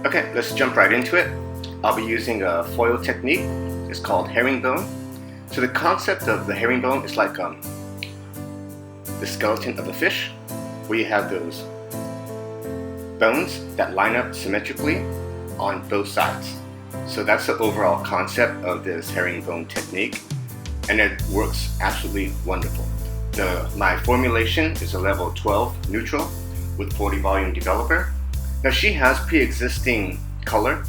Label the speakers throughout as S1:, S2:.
S1: Okay, let's jump right into it. I'll be using a foil technique. It's called herringbone. So the concept of the herringbone is like the skeleton of a fish, where you have those bones that line up symmetrically on both sides. So that's the overall concept of this herringbone technique, and it works absolutely wonderful. My formulation is a level 12 neutral with 40 volume developer. Now she has pre-existing color,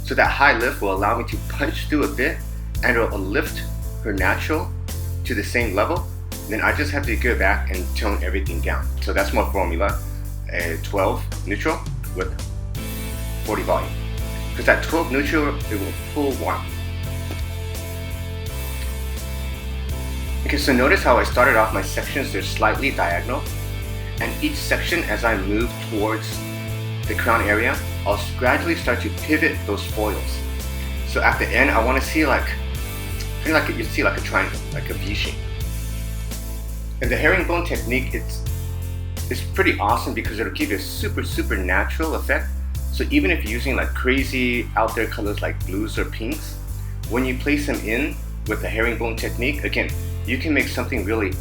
S1: so that high lift will allow me to punch through a bit and it will lift her natural to the same level. Then I just have to go back and tone everything down. So that's my formula, a 12 neutral with 40 volume. Because that 12 neutral, it will pull warm. Okay, so notice how I started off my sections, they're slightly diagonal. And each section, as I move towards the crown area, I'll gradually start to pivot those foils. So at the end, I want to see you see like a triangle, like a V shape. And the herringbone technique, it's pretty awesome because it'll give you a super natural effect. So even if you're using like crazy out there colors like blues or pinks, when you place them in with the herringbone technique, again, you can make something really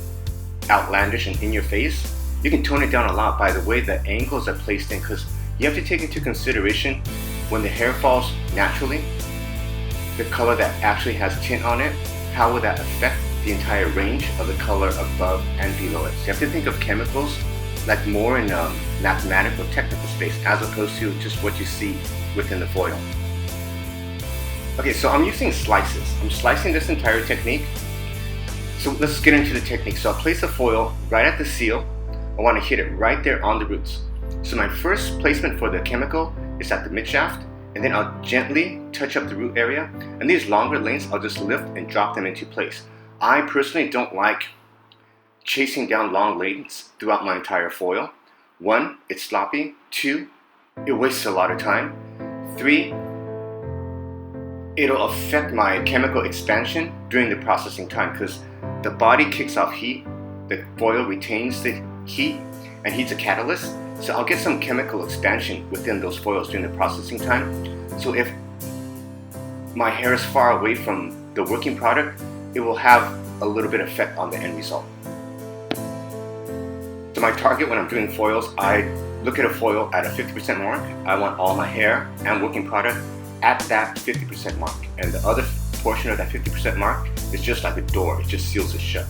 S1: outlandish and in your face. You can tone it down a lot by the way the angles are placed in, because you have to take into consideration when the hair falls naturally, the color that actually has tint on it, how will that affect the entire range of the color above and below it. So you have to think of chemicals like more in mathematical, technical space, as opposed to just what you see within the foil. Okay, so I'm using slices. I'm slicing this entire technique. So let's get into the technique. So I'll place a foil right at the seal. I want to hit it right there on the roots. So my first placement for the chemical is at the midshaft, and then I'll gently touch up the root area. And these longer lanes, I'll just lift and drop them into place. I personally don't like chasing down long lanes throughout my entire foil. 1, it's sloppy. 2, it wastes a lot of time. 3, it'll affect my chemical expansion during the processing time, because the body kicks off heat, the foil retains the heat, and heat's a catalyst. So I'll get some chemical expansion within those foils during the processing time. So if my hair is far away from the working product, it will have a little bit of effect on the end result. So my target when I'm doing foils, I look at a foil at a 50% mark. I want all my hair and working product at that 50% mark. And the other portion of that 50% mark is just like a door, it just seals it shut.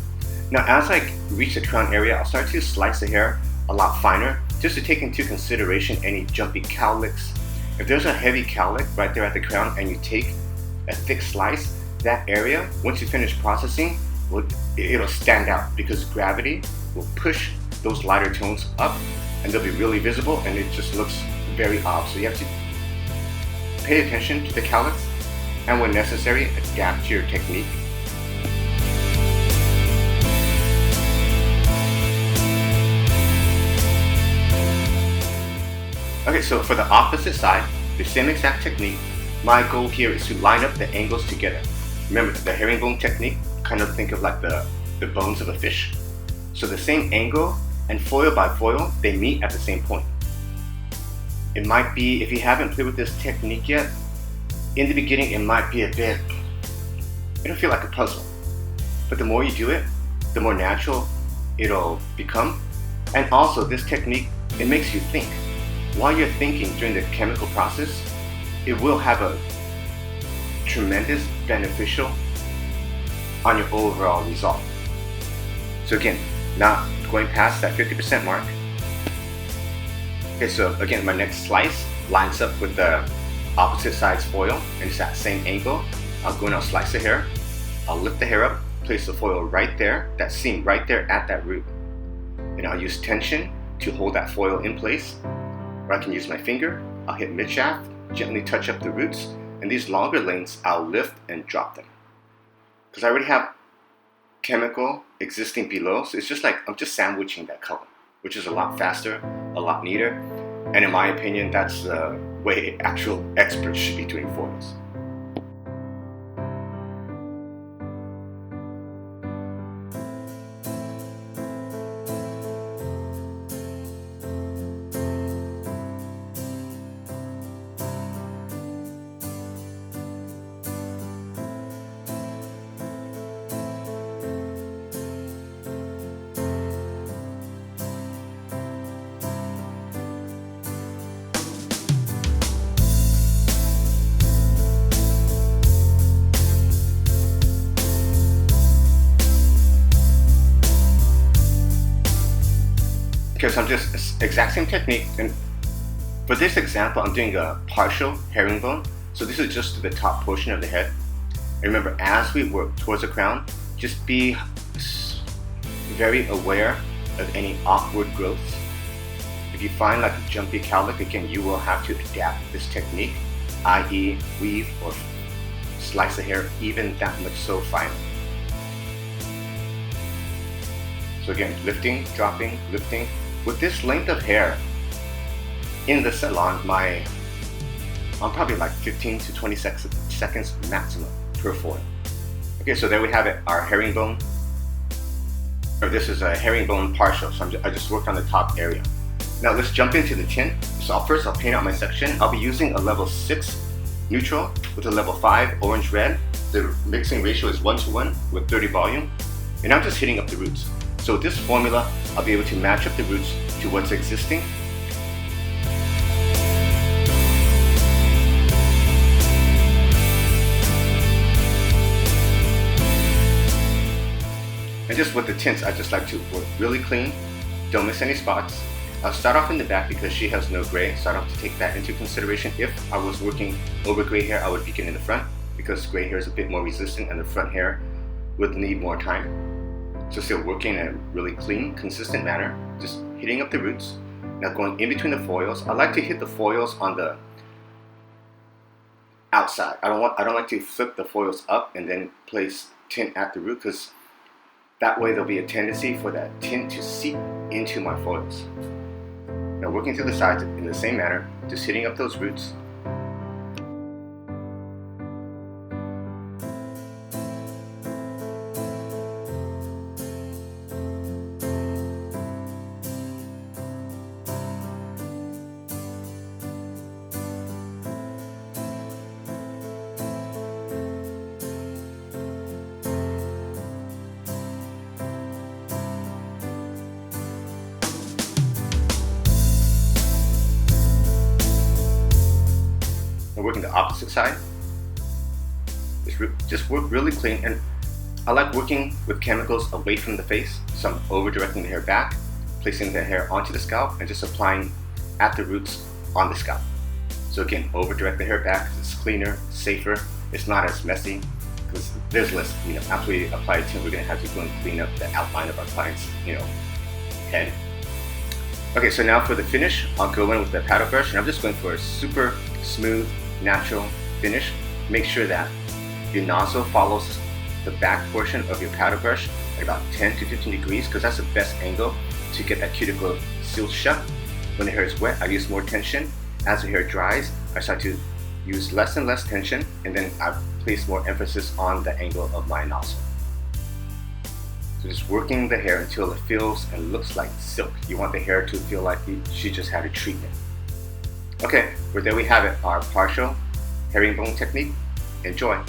S1: Now as I reach the crown area, I'll start to slice the hair a lot finer, just to take into consideration any jumpy cowlicks. If there's a heavy cowlick right there at the crown and you take a thick slice, that area, once you finish processing, it'll stand out because gravity will push those lighter tones up and they'll be really visible and it just looks very odd. So you have to pay attention to the cowlicks and when necessary, adapt to your technique. Okay, so for the opposite side, the same exact technique, my goal here is to line up the angles together. Remember, the herringbone technique, kind of think of like the bones of a fish. So the same angle and foil by foil, they meet at the same point. It might be, if you haven't played with this technique yet, in the beginning it might be it'll feel like a puzzle. But the more you do it, the more natural it'll become. And also this technique, it makes you think. While you're thinking during the chemical process, it will have a tremendous beneficial on your overall result. So again, not going past that 50% mark. Okay, so again, my next slice lines up with the opposite side's foil and it's that same angle. I'll go and I'll slice the hair. I'll lift the hair up, place the foil right there, that seam right there at that root. And I'll use tension to hold that foil in place. Or I can use my finger, I'll hit midshaft, gently touch up the roots, and these longer lanes, I'll lift and drop them. Because I already have chemical existing below, so it's just like I'm just sandwiching that color, which is a lot faster, a lot neater, and in my opinion, that's the way actual experts should be doing foils. Okay, so I'm just exact same technique, and for this example, I'm doing a partial herringbone. So this is just to the top portion of the head. And remember, as we work towards the crown, just be very aware of any awkward growths. If you find like a jumpy cowlick, again, you will have to adapt this technique, i.e. weave or slice the hair even that much so finely. So again, lifting, dropping, lifting. With this length of hair in the salon, I'm probably like 15 to 20 seconds maximum per foil. Okay, so there we have it, our herringbone. Or this is a herringbone partial, so I just worked on the top area. Now let's jump into the tint. So I'll paint out my section. I'll be using a level 6 neutral with a level 5 orange red. The mixing ratio is 1:1 with 30 volume. And I'm just hitting up the roots. So with this formula, I'll be able to match up the roots to what's existing. And just with the tints, I just like to work really clean, don't miss any spots. I'll start off in the back because she has no gray, so I don't have to take that into consideration. If I was working over gray hair, I would begin in the front because gray hair is a bit more resistant and the front hair would need more time. So still working in a really clean, consistent manner, just hitting up the roots. Now going in between the foils, I like to hit the foils on the outside. I don't like to flip the foils up and then place tint at the root, because that way there'll be a tendency for that tint to seep into my foils. Now working to the sides in the same manner, just hitting up those roots. And working the opposite side. Just work really clean, and I like working with chemicals away from the face, so I'm over directing the hair back, placing the hair onto the scalp, and just applying at the roots on the scalp. So again, over direct the hair back because it's cleaner, safer, it's not as messy, because there's less, after we apply tint, we're going to have to go and clean up the outline of our client's, head. Okay, so now for the finish, I'll go in with the paddle brush, and I'm just going for a super smooth, natural finish. Make sure that your nozzle follows the back portion of your paddle brush at about 10 to 15 degrees, because that's the best angle to get that cuticle sealed shut. When the hair is wet, I use more tension. As the hair dries, I start to use less and less tension, and then I place more emphasis on the angle of my nozzle. So just working the hair until it feels and looks like silk. You want the hair to feel like she just had a treatment. Okay, well there we have it, our partial herringbone technique. Enjoy!